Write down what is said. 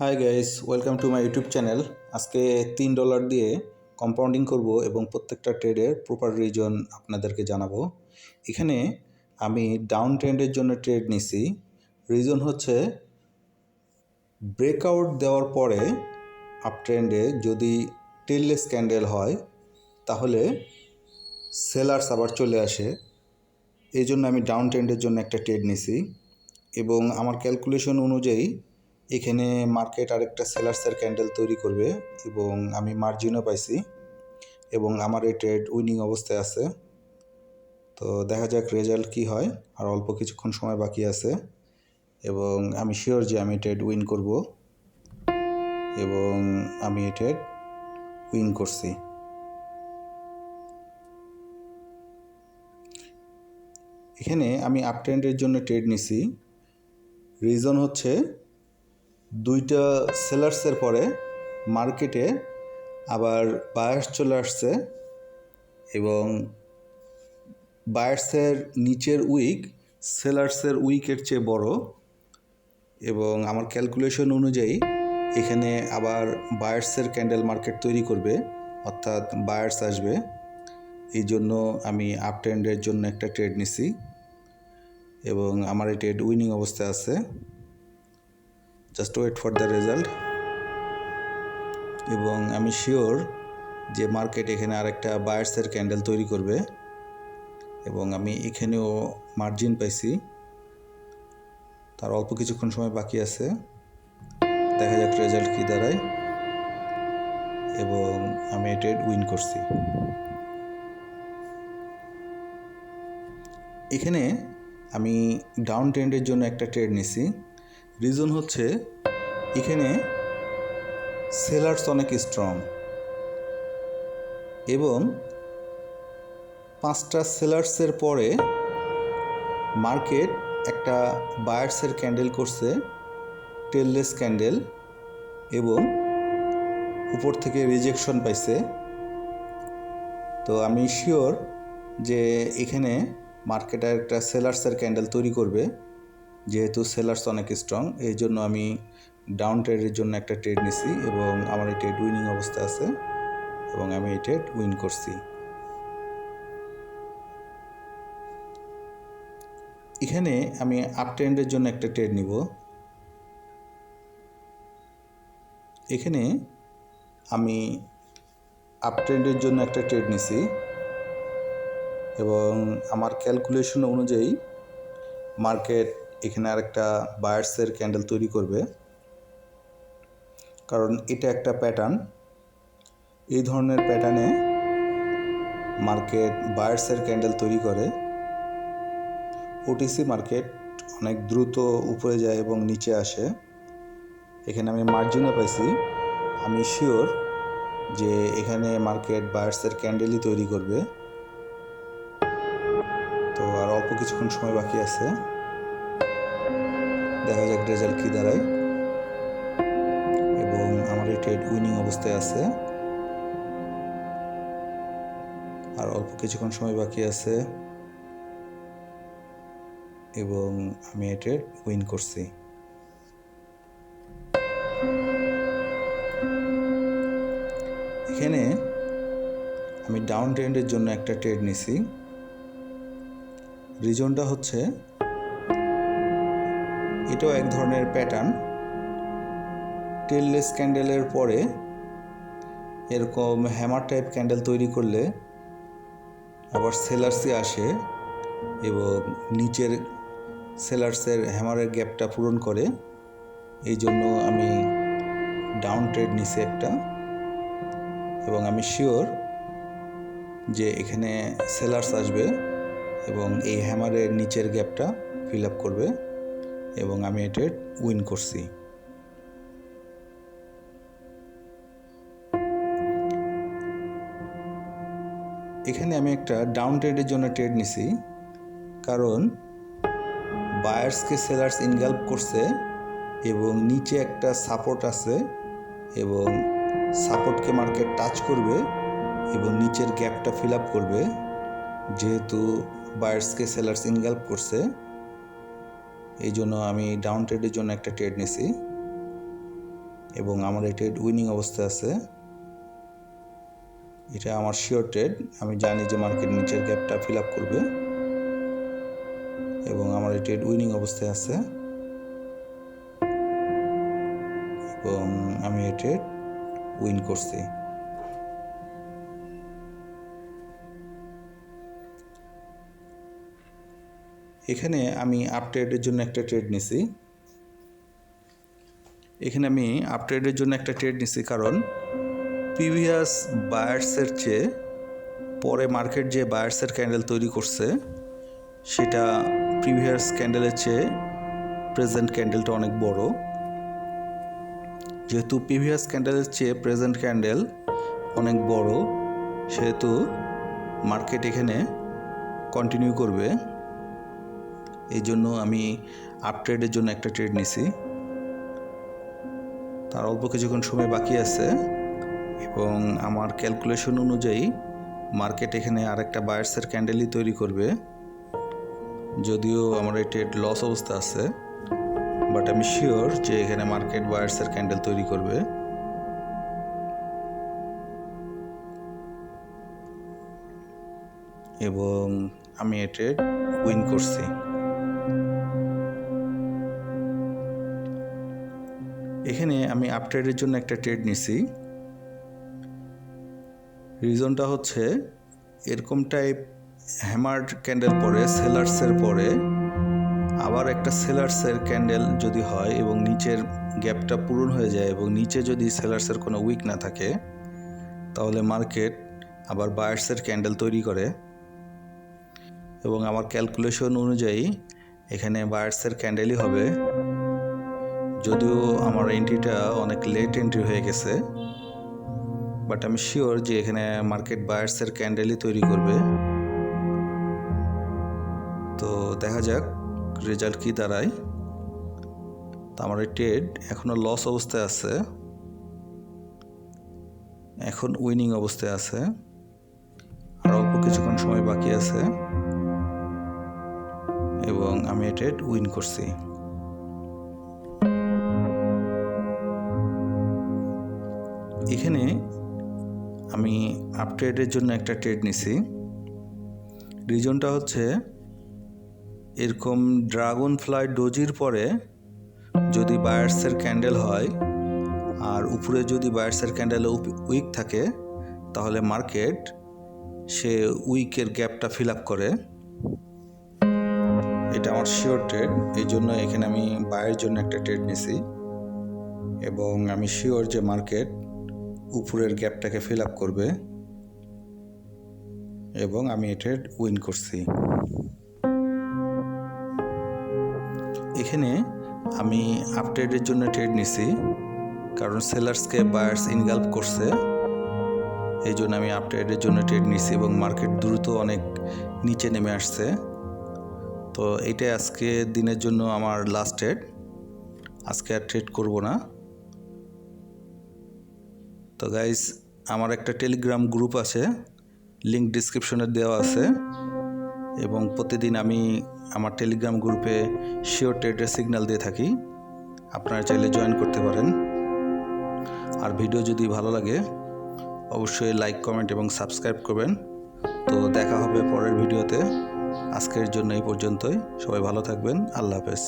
Hi guys, welcome to my YouTube channel. আজকে $3 দিয়ে compounding করব এবং প্রত্যেকটা ট্রেডের প্রপার রিজন আপনাদেরকে জানাবো। এখানে আমি ডাউন ট্রেন্ডের জন্য ট্রেড নিছি। রিজন হচ্ছে ব্রেকআউট দেওয়ার পরে আপ ট্রেন্ডে যদি টেললেস ক্যান্ডেল হয় তাহলে সেলার্স আবার চলে আসে। এই জন্য আমি ডাউন ট্রেন্ডের জন্য একটা ট্রেড নিছি এবং আমার ক্যালকুলেশন অনুযায়ী এখানে মার্কেট আরেকটা সেলার্সের ক্যান্ডেল তৈরি করবে এবং আমি মার্জিনও পাইছি এবং আমার এই ট্রেড উইনিং অবস্থায় আছে। তো দেখা যাক রেজাল্ট কি হয়। আর অল্প কিছুক্ষণ সময় বাকি আছে এবং আমি শিওর যে আমি ট্রেড উইন করব এবং আমি এই ট্রেড উইন করছি। এখানে আমি আপ ট্রেন্ডের জন্য ট্রেড নিছি। রিজন হচ্ছে দুইটা সেলার্সের পরে মার্কেটে আবার বায়ার্স চলে আসছে এবং বায়ার্সের নিচের উইক সেলার্সের উইকের চেয়ে বড় এবং আমার ক্যালকুলেশন অনুযায়ী এখানে আবার বায়ার্সের ক্যান্ডেল মার্কেট তৈরি করবে, অর্থাৎ বায়ার্স আসবে। এই জন্য আমি আপ ট্রেন্ডের জন্য একটা ট্রেড নিছি এবং আমার এই ট্রেড উইনিং অবস্থায় আছে। Just wait for the result. এবং আমি শিওর যে মার্কেট এখানে আরেকটা বায়ার্সের ক্যান্ডেল তৈরি করবে এবং আমি এখানেও মার্জিন পাইছি। তার অল্প কিছুক্ষণ সময় বাকি আছে, দেখা যাক রেজাল্ট কী দাঁড়ায় এবং আমি ট্রেড উইন করছি। এখানে আমি ডাউন ট্রেন্ডের জন্য একটা ট্রেড নিছি। রিজন হচ্ছে এখানে সেলার্স অনেক স্ট্রং এবং 5টা সেলার্সের পরে মার্কেট একটা বায়ার্সের ক্যান্ডেল করছে, টেললেস ক্যান্ডেল, এবং উপর থেকে রিজেকশন পাইছে। তো আমি শিওর যে এখানে মার্কেট একটা সেলার্সের ক্যান্ডেল তৈরি করবে, যেহেতু সেলার্স অনেক স্ট্রং। এই জন্য আমি ডাউন ট্রেডের জন্য একটা ট্রেড নিছি এবং আমার এই ট্রেড উইনিং অবস্থা আছে এবং আমি এই ট্রেড উইন করছি। এখানে আমি আপ ট্রেন্ডের জন্য একটা ট্রেড নিব। এখানে আমি আপ ট্রেন্ডের জন্য একটা ট্রেড নিছি এবং আমার ক্যালকুলেশন অনুযায়ী মার্কেট এখানে আরেকটা বায়ার্সের ক্যান্ডেল তৈরি করবে, কারণ এটা একটা প্যাটার্ন। এই ধরনের প্যাটার্নে মার্কেট বায়ার্সের ক্যান্ডেল তৈরি করে। ওটিসি মার্কেট অনেক দ্রুত উপরে যায় এবং নিচে আসে। এখানে আমি মার্জিনও পাইছি। আমি শিওর যে এখানে মার্কেট বায়ার্সের ক্যান্ডেলই তৈরি করবে। তো আর অল্প কিছুক্ষণ সময় বাকি আছে, দেখা যাক রেজাল্ট কী দাঁড়ায় এবং আমার এই ট্রেড উইনিং অবস্থায় আছে। আর অল্প কিছুক্ষণ সময় বাকি আছে এবং আমি এই ট্রেড উইন করছি। এখানে আমি ডাউন ট্রেন্ডের জন্য একটা ট্রেড নিছি। রিজনটা হচ্ছে এটাও এক ধরনের প্যাটার্ন। টেললেস ক্যান্ডেলের পরে এরকম হ্যামার টাইপ ক্যান্ডেল তৈরি করলে আবার সেলার্সে আসে এবং নিচের সেলার্সের হ্যামারের গ্যাপটা পূরণ করে। এই জন্য আমি ডাউন ট্রেড নিছি একটা এবং আমি শিওর যে এখানে সেলার্স আসবে এবং এই হ্যামারের নিচের গ্যাপটা ফিল আপ করবে এবং আমি এই ট্রেড উইন করছি। এখানে আমি একটা ডাউন ট্রেডের জন্য ট্রেড নিছি, কারণ বায়ার্সকে সেলার্স ইনগাল্প করছে এবং নিচে একটা সাপোর্ট আছে এবং সাপোর্টকে মার্কেট টাচ করবে এবং নিচের গ্যাপটা ফিল আপ করবে। যেহেতু বায়ার্সকে সেলার্স ইনগাল্প করছে, এই জন্য আমি ডাউন ট্রেডের জন্য একটা ট্রেড নিছি এবং আমার এই ট্রেড উইনিং অবস্থায় আছে। এটা আমার শিওর ট্রেড, আমি জানি যে মার্কেট নিচের গ্যাপটা ফিল আপ করবে এবং আমার এই ট্রেড উইনিং অবস্থায় আছে এবং আমি এই ট্রেড উইন করছি। এখানে আমি আপ ট্রেডের জন্য একটা ট্রেড নিছি। কারণ প্রিভিয়াস বায়ার্সের চেয়ে পরে মার্কেট যে বায়ার্সের ক্যান্ডেল তৈরি করছে সেটা প্রিভিয়াস ক্যান্ডেলের চেয়ে প্রেজেন্ট ক্যান্ডেলটা অনেক বড়। যেহেতু প্রিভিয়াস ক্যান্ডেলের চেয়ে প্রেজেন্ট ক্যান্ডেল অনেক বড়, সেহেতু মার্কেট এখানে কন্টিনিউ করবে। এই জন্য আমি আপ ট্রেডের জন্য একটা ট্রেড নিছি। তার অল্প কিছুক্ষণ সময় বাকি আছে এবং আমার ক্যালকুলেশন অনুযায়ী মার্কেট এখানে আরেকটা বায়ার্সের ক্যান্ডেলই তৈরি করবে। যদিও আমার এই ট্রেড লস অবস্থা আছে, বাট আমি শিওর যে এখানে মার্কেট বায়ার্সের ক্যান্ডেল তৈরি করবে। এবং আমি এই ট্রেড উইন করছি। এখানে আমি আপ ট্রেডের জন্য একটা ট্রেড নিছি। রিজনটা হচ্ছে এরকম টাইপ হ্যামার্ড ক্যান্ডেল পরে সেলার্সের পরে আবার একটা সেলার্সের ক্যান্ডেল যদি হয় এবং নিচের গ্যাপটা পূরণ হয়ে যায় এবং নিচে যদি সেলার্সের কোনো উইক না থাকে, তাহলে মার্কেট আবার বায়ার্সের ক্যান্ডেল তৈরি করে। এবং আমার ক্যালকুলেশন অনুযায়ী এখানে বায়ার্সের ক্যান্ডেলই হবে। যদিও আমার এন্ট্রিটা অনেক লেট এন্ট্রি হয়ে গেছে, বাট আমি শিওর যে এখানে মার্কেট বায়ার্সের ক্যান্ডেলই তৈরি করবে। তো দেখা যাক রেজাল্ট কি দাঁড়ায়। তো আমার এই ট্রেড এখনও লস অবস্থায় আছে, এখন উইনিং অবস্থায় আছে। আর অল্প কিছুক্ষণ সময় বাকি আছে এবং আমি এই ট্রেড উইন করছি। এখানে আমি আপ ট্রেডের জন্য একটা ট্রেড নিছি। রিজনটা হচ্ছে এরকম ড্রাগন ফ্লাই ডোজির পরে যদি বায়ার্সের ক্যান্ডেল হয় আর উপরে যদি বায়ার্সের ক্যান্ডেলে উইক থাকে, তাহলে মার্কেট সে উইকের গ্যাপটা ফিল আপ করে। এটা আমার শিওর ট্রেড, এই জন্য এখানে আমি বায়ের জন্য একটা ট্রেড নিছি এবং আমি শিওর যে মার্কেট উপরের গ্যাপটাকে ফিল আপ করবে এবং আমি এই ট্রেড উইন করছি। এখানে আমি আপ ট্রেডের জন্য ট্রেড নিছি, কারণ সেলার্সকে বায়ার্স ইনগালফ করছে, এই জন্য আমি আপ ট্রেডের জন্য ট্রেড নিছি এবং মার্কেট দ্রুত অনেক নিচে নেমে আসছে। তো এইটাই আজকে দিনের জন্য আমার লাস্ট ট্রেড। আজকে আর ট্রেড করব না। তো গাইস, আমার একটা টেলিগ্রাম গ্রুপ আছে, লিঙ্ক ডিসক্রিপশনে দেওয়া আছে এবং প্রতিদিন আমি আমার টেলিগ্রাম গ্রুপে শিওর ট্রেডের সিগন্যাল দিয়ে থাকি। আপনারা চাইলে জয়েন করতে পারেন। আর ভিডিও যদি ভালো লাগে অবশ্যই লাইক, কমেন্ট এবং সাবস্ক্রাইব করবেন। তো দেখা হবে পরের ভিডিওতে। আজকের জন্য এই পর্যন্তই। সবাই ভালো থাকবেন। আল্লাহ হাফেজ।